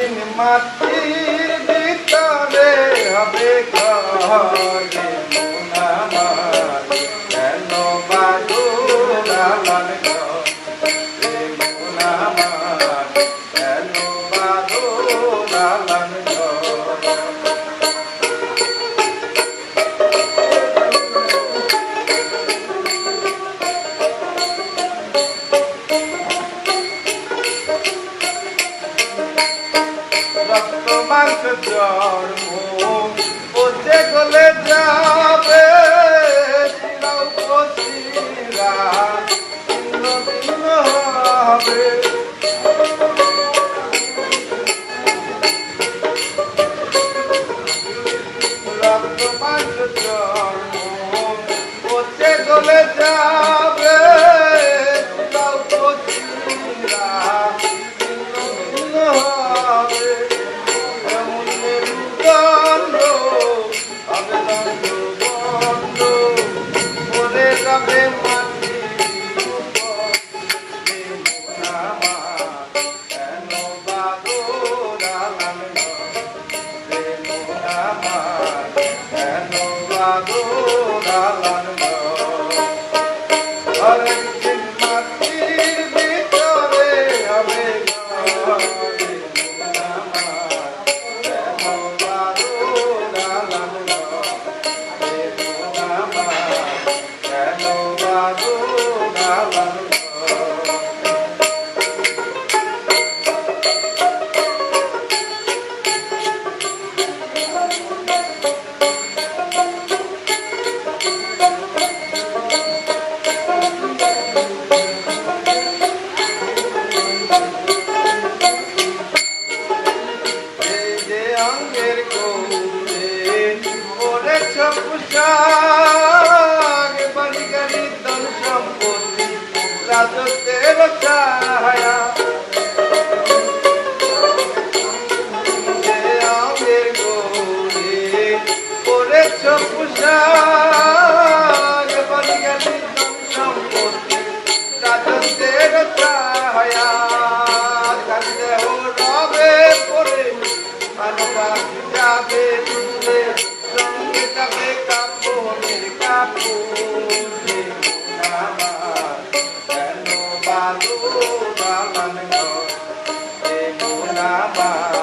একদিন মাটির ভিতরে হবে ঘরে মন আমার কেন বাদুর আলান ঘরে মন আমার কেন বাদুর আলান রক্ত মাংস জন্ম পচে গলে যাবে শিরাও পচিরা ভিন্ন ভিন্ন হবে রক্ত মাংস জন্ম পচে গলে যাবে শিরাও পচিরা ভিন্ন ভিন্ন হবে যাবে মাটির উপর মন আমার কেন বাদুর আলান ঘরে মন আমার কেন বাদুর আলান ঘরে একদিন মাটির ভিতরে হবে ঘরে মন আমার কেন বাদুর আলান ঘরে মন আমার কেন বাদুর আলান এই যে অঙ্গের গৌরে পড়েছ পোশাক বাড়ি গাড়ি ধন সম্পত্তি রাজত্বের ছায়া যে অঙ্গের গৌরে পড়েছ পোশাক বাড়ি গাড়ি ধন সম্পত্তি রাজত্বের ছায়া দেহ রবে পড়ে ভালোবাসি যাবে তুলে সঙ্গে যাবে কাপড়ের কাপড় মন আমার কেন বাদুর আলান ঘরে মন আমার